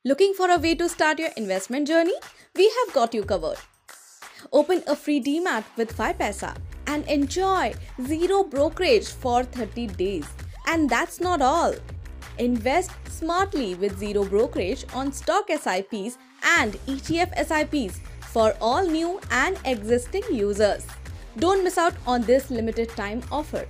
Looking for a way to start your investment journey? We have got you covered. Open a free Demat with 5paisa and enjoy zero brokerage for 30 days. And that's not all. Invest smartly with zero brokerage on stock SIPs and ETF SIPs for all new and existing users. Don't miss out on this limited time offer.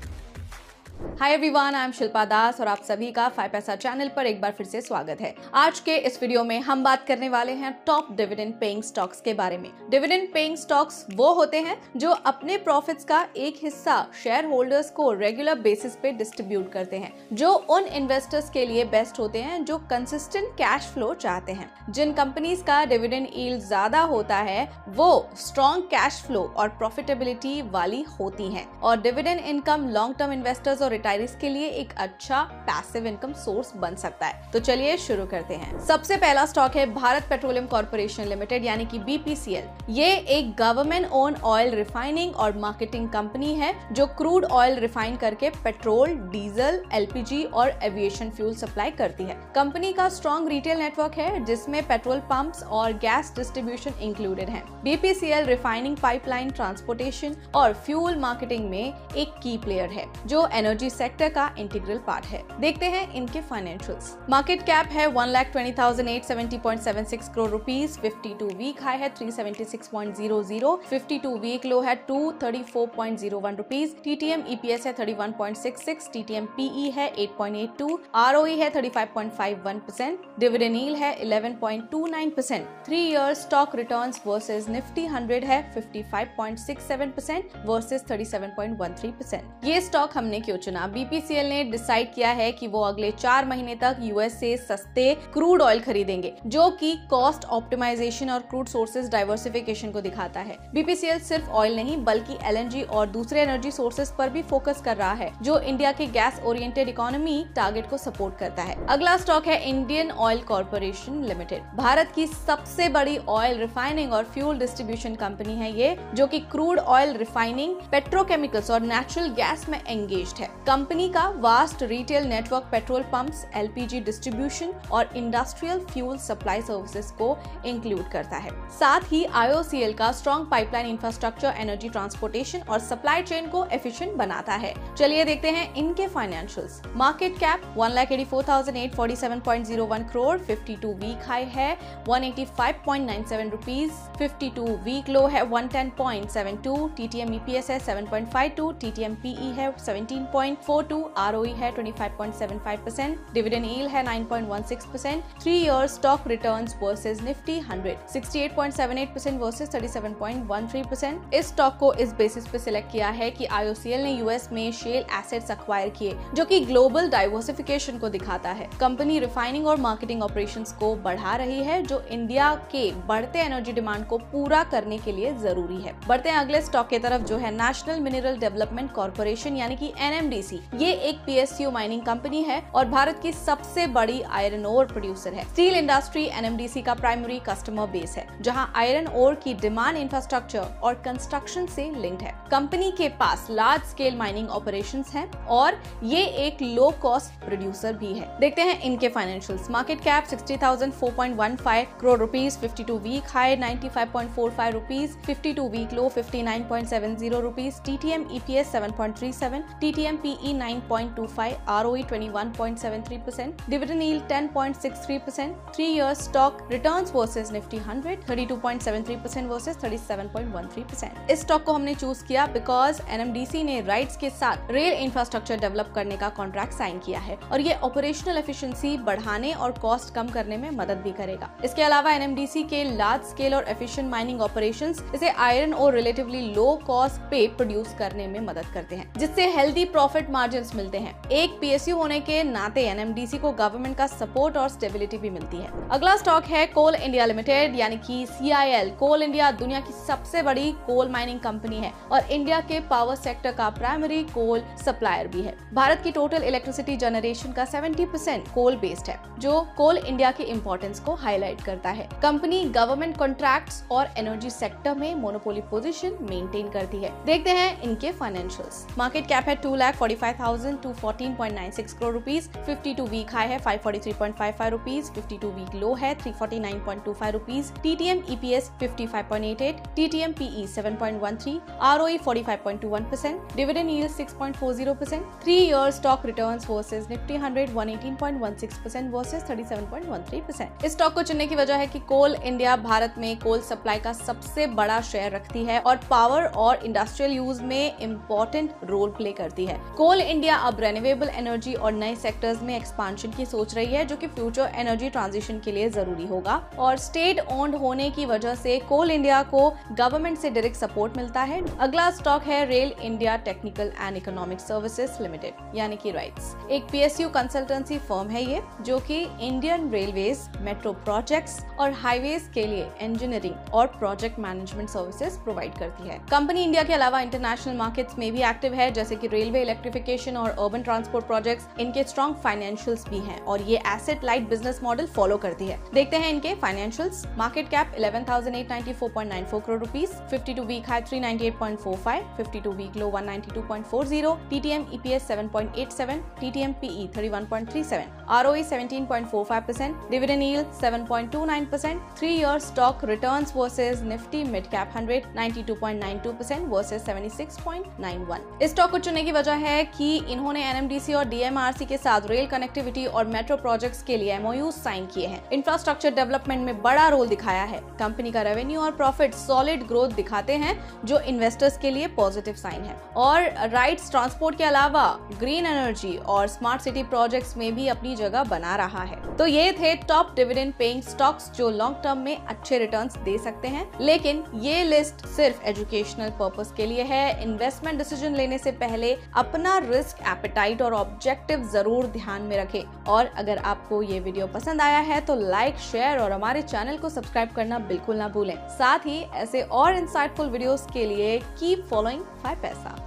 Hi everyone, I am Shilpa Das और आप सभी का 5paisa channel पर एक बार फिर से स्वागत है। आज के इस वीडियो में हम बात करने वाले हैं टॉप डिविडेंड पेइंग स्टॉक्स के बारे में। डिविडेंड पेइंग स्टॉक्स वो होते हैं जो अपने प्रॉफिट्स का एक हिस्सा शेयर होल्डर्स को रेगुलर बेसिस पे डिस्ट्रीब्यूट करते हैं, जो उन इन्वेस्टर्स के लिए बेस्ट होते हैं जो कंसिस्टेंट कैश फ्लो चाहते हैं। जिन कंपनीज का डिविडेंड यील्ड ज्यादा होता है वो स्ट्रॉन्ग कैश फ्लो और प्रॉफिटेबिलिटी वाली होती हैं और dividend income long term investors और रिटायरीज के लिए एक अच्छा पैसिव इनकम सोर्स बन सकता है। तो चलिए शुरू करते हैं। सबसे पहला स्टॉक है भारत पेट्रोलियम कॉर्पोरेशन लिमिटेड यानी कि BPCL। ये एक गवर्नमेंट ओन ऑयल रिफाइनिंग और मार्केटिंग कंपनी है जो क्रूड ऑयल रिफाइन करके पेट्रोल, डीजल, LPG और एविएशन फ्यूल सप्लाई करती है। कंपनी का स्ट्रॉन्ग रिटेल नेटवर्क है जिसमें पेट्रोल पंप्स और गैस डिस्ट्रीब्यूशन इंक्लूडेड है। BPCL रिफाइनिंग, पाइपलाइन, ट्रांसपोर्टेशन और फ्यूल मार्केटिंग में एक की प्लेयर है जो एनर्जी सेक्टर का इंटीग्रल पार्ट है। देखते हैं इनके फाइनेंशियल्स। मार्केट कैप है 1,20,870.76 करोड़ रुपीस, 52 वीक हाई है 376.00, 52 वीक लो है 234.01 रुपीस, TTM EPS है 31.66, TTM PE है 8.82, ROE है 35.51%, डिविडेंड यील्ड है 11.29%, 3 year stock returns versus Nifty 100 है 55.67% वर्सेस 37.13%। ये स्टॉक हमने क्यों चुना? BPCL ने डिसाइड किया है कि वो अगले 4 महीने तक US से सस्ते क्रूड ऑयल खरीदेंगे, जो कि कॉस्ट ऑप्टिमाइजेशन और क्रूड सोर्सेज डाइवर्सिफिकेशन को दिखाता है। BPCL सिर्फ ऑयल नहीं बल्कि LNG और दूसरे एनर्जी सोर्सेज पर भी फोकस कर रहा है, जो इंडिया के गैस ओरिएंटेड इकोनॉमी टारगेट को सपोर्ट करता है। अगला स्टॉक है Indian oil corporation limited. Bharat की सबसे बड़ी ऑयल रिफाइनिंग और फ्यूल डिस्ट्रीब्यूशन कंपनी है ये, जो कि क्रूड ऑयल रिफाइनिंग, पेट्रोकेमिकल्स और नेचुरल गैस में एंगेज्ड है। कंपनी का vast retail network petrol pumps, LPG distribution और इंडस्ट्रियल फ्यूल सप्लाई सर्विसेज को इंक्लूड करता है। साथ ही IOCL का strong pipeline infrastructure energy transportation और सप्लाई चेन को एफिशिएंट बनाता है। चलिए देखते हैं इनके financials. Market cap 1,84,847.01 crore, 52 week high है 185.97 रुपीस, 52 वीक लो है 110.72, TTM EPS है 7.52, TTM PE है 17.42, ROE है 25.75%, डिविडेंड यील्ड है 9.16%, 3 year stock returns versus Nifty 100 68.78% versus 37.13%। इस स्टॉक को इस बेसिस पे सिलेक्ट किया है कि IOCL ने US में शेल एसेट्स एक्वायर किए, जो कि ग्लोबल डाइवर्सिफिकेशन को दिखाता है। कंपनी रिफाइनिंग और मार्केटिंग ऑपरेशंस को बढ़ा रही है, जो इंडिया के बढ़ते एनर्जी डिमांड को पूरा करने के लिए जरूरी है। बढ़ते हैं अगले स्टॉक की तरफ, जो है नेशनल मिनरल डेवलपमेंट कॉर्पोरेशन यानी कि NMDC। ये एक PSU माइनिंग कंपनी है और भारत की सबसे बड़ी आयरन ओर प्रोड्यूसर है। स्टील इंडस्ट्री NMDC का प्राइमरी कस्टमर बेस है, जहां आयरन ओर की डिमांड इंफ्रास्ट्रक्चर और कंस्ट्रक्शन से लिंक्ड है। कंपनी के पास लार्ज स्केल माइनिंग ऑपरेशंस हैं और ये एक लो कॉस्ट प्रोड्यूसर भी है। देखते हैं इनके financials. Market cap 60,004.15 crore rupees, 52 week high 95.45 rupees, 52 week low 59.70 rupees, TTM EPS 7.37, TTM PE 9.25, ROE 21.73%, dividend yield 10.63%, 3 year stock returns versus Nifty 100 32.73% versus 37.13%। इस स्टॉक को हमने चूज किया बिकॉज NMDC ने राइट्स के साथ रेल इंफ्रास्ट्रक्चर डेवलप करने का contract sign किया है और ये ऑपरेशनल एफिशिएंसी बढ़ाने और कॉस्ट कम करने में मदद भी करेगा। इसके अलावा NMDC के लार्ज स्केल और एफिशिएंट माइनिंग ऑपरेशंस इसे आयरन और रिलेटिवली लो कॉस्ट पे प्रोड्यूस करने में मदद करते हैं, जिससे हेल्दी प्रॉफिट मार्जिन्स मिलते हैं। एक PSU होने के नाते NMDC को गवर्नमेंट का सपोर्ट और स्टेबिलिटी भी मिलती है। अगला स्टॉक है कोल इंडिया लिमिटेड यानी कि CIL। कोल इंडिया दुनिया की सबसे बड़ी कोल माइनिंग कंपनी है और इंडिया के पावर सेक्टर का प्राइमरी कोल सप्लायर भी है। भारत की टोटल इलेक्ट्रिसिटी जनरेशन का 70% कोल बेस्ड है, जो कोल इंडिया की इंपॉर्टेंस को हाईलाइट करता है। कंपनी गवर्नमेंट कॉन्ट्रैक्ट्स और एनर्जी सेक्टर में मोनोपोली पोजीशन मेंटेन करती है। देखते हैं इनके फाइनेंशियल्स। मार्केट कैप है 45,000 to 14.96 crore rupees, 52 week high है 543.55 रुपीज, 52 वीक लो है 349.25 rupees, TTM EPS 55.88, TTM PE 7.13, ROE 45.21%, dividend yield 6.40%, 3-year stock returns versus Nifty 100 118.16% versus 37.13%। इस स्टॉक को चुनने की वजह है कि कोल इंडिया भारत में कोल सप्लाई का सबसे बड़ा शेयर रखती है और पावर और इंडस्ट्रियल यूज में इंपॉर्टेंट रोल प्ले करती है। कोल इंडिया अब रेन्यूएबल एनर्जी और नए सेक्टर्स में एक्सपांशन की सोच रही है, जो कि फ्यूचर एनर्जी ट्रांजिशन के लिए जरूरी होगा, और स्टेट ओन्ड होने की वजह से कोल इंडिया को गवर्नमेंट से डायरेक्ट सपोर्ट मिलता है। अगला स्टॉक है rail India technical and economic services limited, यानी कि राइट्स। एक PSU कंसल्टेंसी फर्म है ये, जो कि इंडियन रेलवेज, मेट्रो प्रोजेक्ट्स और हाईवेज के लिए इंजीनियरिंग और प्रोजेक्ट मैनेजमेंट सर्विसेज प्रोवाइड करती है। कंपनी इंडिया के अलावा इंटरनेशनल मार्केट्स में भी एक्टिव है, जैसे कि रेलवे इलेक्ट्रिफिकेशन और अर्बन ट्रांसपोर्ट प्रोजेक्ट्स। इनके स्ट्रॉन्ग फाइनेंशियल्स भी हैं और ये asset light business model follow करती है। देखते हैं इनके financials. Market cap 11,894.94 crore rupees, 52 week high 398.45, 52 week low 192.40, TTM EPS 7.87, TTM PE 31.37, ROE 17.45%, dividend yield 7.29%, 3-year stock returns versus Nifty Mid Cap 100 92.92% versus 76.91। इस स्टॉक को चुनने की वजह है कि इन्होंने NMDC और DMRC के साथ रेल कनेक्टिविटी और मेट्रो प्रोजेक्ट्स के लिए MOU साइन किए हैं। इंफ्रास्ट्रक्चर डेवलपमेंट में बड़ा रोल दिखाया है। कंपनी का रेवेन्यू और प्रॉफिट सॉलिड ग्रोथ दिखाते हैं, जो इन्वेस्टर्स के लिए पॉजिटिव साइन है। और राइट्स ट्रांसपोर्ट के अलावा ग्रीन एनर्जी और स्मार्ट सिटी प्रोजेक्ट्स में भी अपनी जगह बना रहा है। तो ये थे टॉप डिविडेंड पेइंग स्टॉक्स जो लॉन्ग टर्म में अच्छे रिटर्न्स दे सकते हैं, लेकिन ये लिस्ट सिर्फ एजुकेशनल पर्पस के लिए है। इन्वेस्टमेंट डिसीजन लेने से पहले अपना रिस्क एपेटाइट और ऑब्जेक्टिव जरूर ध्यान में रखें। और अगर आपको ये वीडियो पसंद आया है तो लाइक, शेयर और हमारे चैनल को सब्सक्राइब करना बिल्कुल ना भूलें। साथ ही ऐसे और इंसाइटफुल वीडियोस के लिए कीप फॉलोइंग 5 पैसा।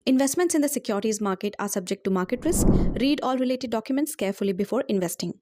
Investments in the securities market are subject to market risk. Read all related documents carefully before investing.